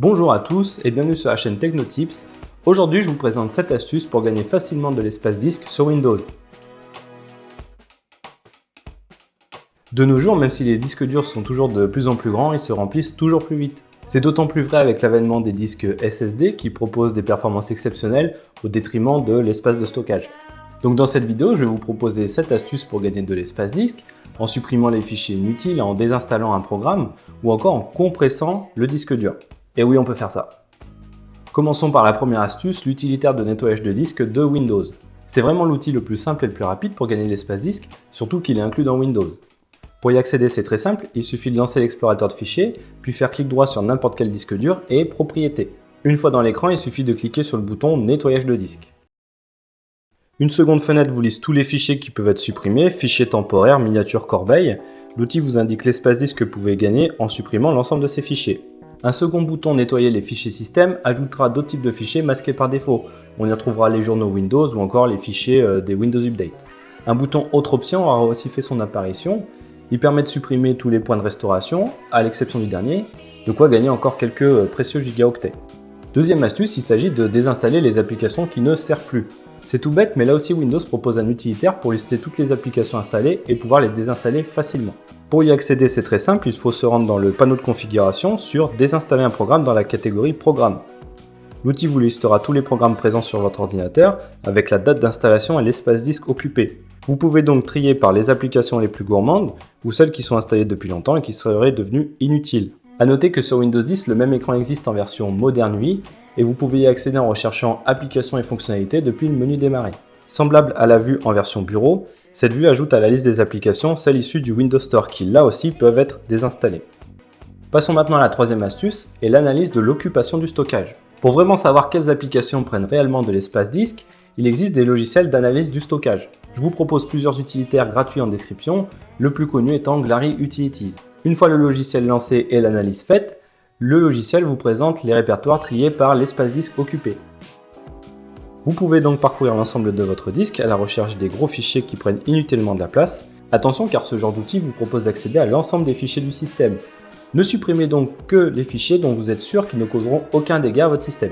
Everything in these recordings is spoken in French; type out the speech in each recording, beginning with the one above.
Bonjour à tous et bienvenue sur la chaîne Technotips. Aujourd'hui, je vous présente 7 astuces pour gagner facilement de l'espace disque sur Windows. De nos jours, même si les disques durs sont toujours de plus en plus grands, ils se remplissent toujours plus vite. C'est d'autant plus vrai avec l'avènement des disques SSD qui proposent des performances exceptionnelles au détriment de l'espace de stockage. Donc dans cette vidéo, je vais vous proposer 7 astuces pour gagner de l'espace disque en supprimant les fichiers inutiles, en désinstallant un programme ou encore en compressant le disque dur. Et oui, on peut faire ça. Commençons par la première astuce, l'utilitaire de nettoyage de disque de Windows. C'est vraiment l'outil le plus simple et le plus rapide pour gagner de l'espace disque, surtout qu'il est inclus dans Windows. Pour y accéder, c'est très simple, il suffit de lancer l'explorateur de fichiers, puis faire clic droit sur n'importe quel disque dur et propriétés. Une fois dans l'écran, il suffit de cliquer sur le bouton nettoyage de disque. Une seconde fenêtre vous liste tous les fichiers qui peuvent être supprimés, fichiers temporaires, miniatures, corbeilles. L'outil vous indique l'espace disque que vous pouvez gagner en supprimant l'ensemble de ces fichiers. Un second bouton nettoyer les fichiers système ajoutera d'autres types de fichiers masqués par défaut. On y retrouvera les journaux Windows ou encore les fichiers des Windows Update. Un bouton autre option aura aussi fait son apparition. Il permet de supprimer tous les points de restauration, à l'exception du dernier, de quoi gagner encore quelques précieux gigaoctets. Deuxième astuce, il s'agit de désinstaller les applications qui ne servent plus. C'est tout bête, mais là aussi Windows propose un utilitaire pour lister toutes les applications installées et pouvoir les désinstaller facilement. Pour y accéder, c'est très simple, il faut se rendre dans le panneau de configuration sur désinstaller un programme dans la catégorie programme. L'outil vous listera tous les programmes présents sur votre ordinateur avec la date d'installation et l'espace disque occupé. Vous pouvez donc trier par les applications les plus gourmandes ou celles qui sont installées depuis longtemps et qui seraient devenues inutiles. A noter que sur Windows 10, le même écran existe en version Modern UI et vous pouvez y accéder en recherchant applications et fonctionnalités depuis le menu démarrer. Semblable à la vue en version bureau, cette vue ajoute à la liste des applications celles issues du Windows Store qui là aussi peuvent être désinstallées. Passons maintenant à la troisième astuce et l'analyse de l'occupation du stockage. Pour vraiment savoir quelles applications prennent réellement de l'espace disque, il existe des logiciels d'analyse du stockage. Je vous propose plusieurs utilitaires gratuits en description, le plus connu étant Glary Utilities. Une fois le logiciel lancé et l'analyse faite, le logiciel vous présente les répertoires triés par l'espace disque occupé. Vous pouvez donc parcourir l'ensemble de votre disque à la recherche des gros fichiers qui prennent inutilement de la place. Attention car ce genre d'outil vous propose d'accéder à l'ensemble des fichiers du système. Ne supprimez donc que les fichiers dont vous êtes sûr qu'ils ne causeront aucun dégât à votre système.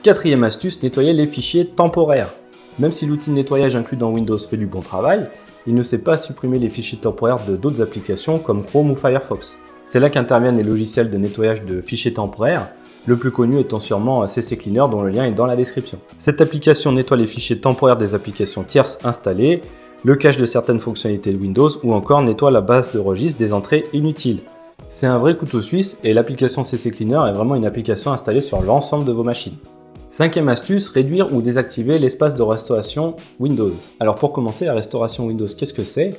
Quatrième astuce, nettoyer les fichiers temporaires. Même si l'outil de nettoyage inclus dans Windows fait du bon travail, il ne sait pas supprimer les fichiers temporaires de d'autres applications comme Chrome ou Firefox. C'est là qu'interviennent les logiciels de nettoyage de fichiers temporaires, le plus connu étant sûrement CC Cleaner dont le lien est dans la description. Cette application nettoie les fichiers temporaires des applications tierces installées, le cache de certaines fonctionnalités de Windows ou encore nettoie la base de registre des entrées inutiles. C'est un vrai couteau suisse et l'application CC Cleaner est vraiment une application installée sur l'ensemble de vos machines. Cinquième astuce, réduire ou désactiver l'espace de restauration Windows. Alors pour commencer, la restauration Windows, qu'est-ce que c'est ?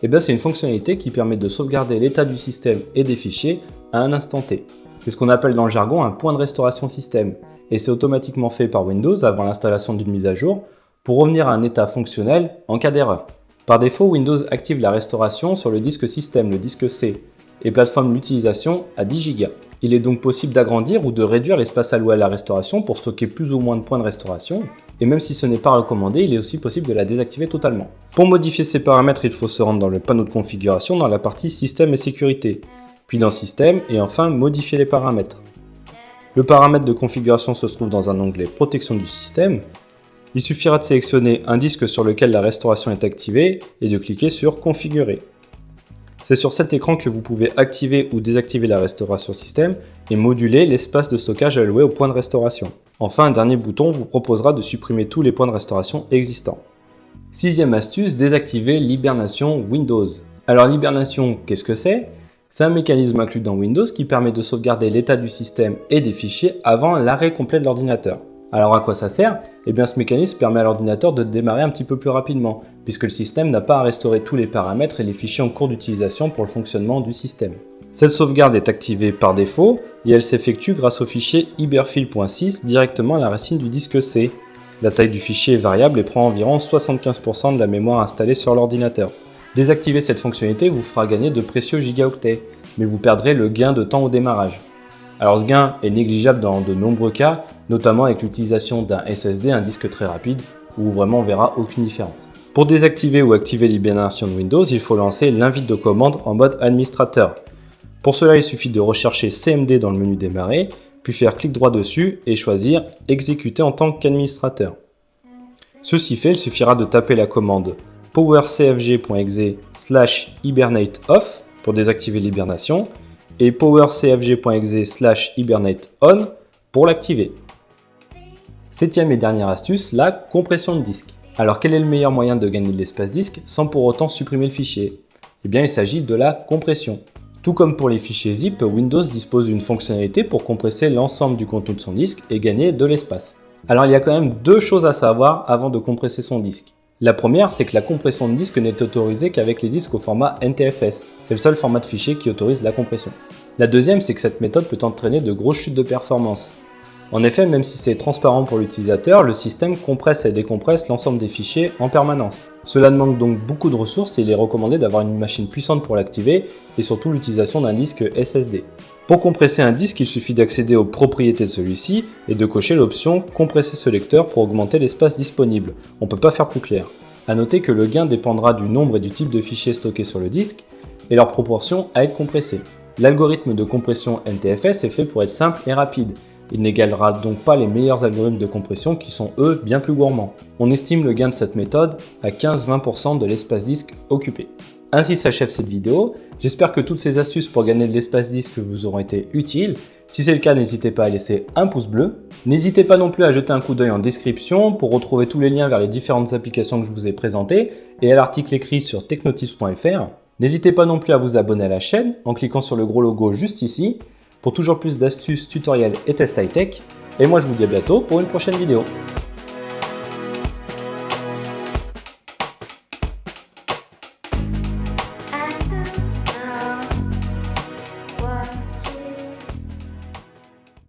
C'est une fonctionnalité qui permet de sauvegarder l'état du système et des fichiers à un instant T. C'est ce qu'on appelle dans le jargon un point de restauration système, et c'est automatiquement fait par Windows avant l'installation d'une mise à jour pour revenir à un état fonctionnel en cas d'erreur. Par défaut, Windows active la restauration sur le disque système, le disque C, et plateforme l'utilisation à 10 Go. Il est donc possible d'agrandir ou de réduire l'espace alloué à la restauration pour stocker plus ou moins de points de restauration, et même si ce n'est pas recommandé, il est aussi possible de la désactiver totalement. Pour modifier ces paramètres, il faut se rendre dans le panneau de configuration dans la partie Système et sécurité, puis dans Système et enfin modifier les paramètres. Le paramètre de configuration se trouve dans un onglet Protection du système. Il suffira de sélectionner un disque sur lequel la restauration est activée et de cliquer sur Configurer. C'est sur cet écran que vous pouvez activer ou désactiver la restauration système et moduler l'espace de stockage alloué aux points de restauration. Enfin, un dernier bouton vous proposera de supprimer tous les points de restauration existants. Sixième astuce, désactiver l'hibernation Windows. Alors l'hibernation, qu'est-ce que c'est ? C'est un mécanisme inclus dans Windows qui permet de sauvegarder l'état du système et des fichiers avant l'arrêt complet de l'ordinateur. Alors à quoi ça sert ? Ce mécanisme permet à l'ordinateur de démarrer un petit peu plus rapidement, puisque le système n'a pas à restaurer tous les paramètres et les fichiers en cours d'utilisation pour le fonctionnement du système. Cette sauvegarde est activée par défaut et elle s'effectue grâce au fichier iberfile.sys directement à la racine du disque C. La taille du fichier est variable et prend environ 75% de la mémoire installée sur l'ordinateur. Désactiver cette fonctionnalité vous fera gagner de précieux gigaoctets, mais vous perdrez le gain de temps au démarrage. Alors ce gain est négligeable dans de nombreux cas, notamment avec l'utilisation d'un SSD, un disque très rapide, où vraiment on verra aucune différence. Pour désactiver ou activer l'hibernation de Windows, il faut lancer l'invite de commande en mode administrateur. Pour cela, il suffit de rechercher CMD dans le menu démarrer, puis faire clic droit dessus et choisir « Exécuter en tant qu'administrateur ». Ceci fait, il suffira de taper la commande powercfg.exe/hibernateoff pour désactiver l'hibernation et powercfg.exe/hibernateon pour l'activer. Septième et dernière astuce, la compression de disque. Alors quel est le meilleur moyen de gagner de l'espace disque sans pour autant supprimer le fichier? Eh bien il s'agit de la compression. Tout comme pour les fichiers zip, Windows dispose d'une fonctionnalité pour compresser l'ensemble du contenu de son disque et gagner de l'espace. Alors il y a quand même deux choses à savoir avant de compresser son disque. La première, c'est que la compression de disque n'est autorisée qu'avec les disques au format NTFS. C'est le seul format de fichier qui autorise la compression. La deuxième, c'est que cette méthode peut entraîner de grosses chutes de performance. En effet, même si c'est transparent pour l'utilisateur, le système compresse et décompresse l'ensemble des fichiers en permanence. Cela demande donc beaucoup de ressources et il est recommandé d'avoir une machine puissante pour l'activer et surtout l'utilisation d'un disque SSD. Pour compresser un disque, il suffit d'accéder aux propriétés de celui-ci et de cocher l'option « Compresser ce lecteur » pour augmenter l'espace disponible. On ne peut pas faire plus clair. A noter que le gain dépendra du nombre et du type de fichiers stockés sur le disque et leur proportion à être compressés. L'algorithme de compression NTFS est fait pour être simple et rapide. Il n'égalera donc pas les meilleurs algorithmes de compression qui sont eux bien plus gourmands. On estime le gain de cette méthode à 15-20% de l'espace disque occupé. Ainsi s'achève cette vidéo. J'espère que toutes ces astuces pour gagner de l'espace disque vous auront été utiles. Si c'est le cas, n'hésitez pas à laisser un pouce bleu. N'hésitez pas non plus à jeter un coup d'œil en description pour retrouver tous les liens vers les différentes applications que je vous ai présentées et à l'article écrit sur technotips.fr. N'hésitez pas non plus à vous abonner à la chaîne en cliquant sur le gros logo juste ici pour toujours plus d'astuces, tutoriels et tests high-tech. Et moi je vous dis à bientôt pour une prochaine vidéo.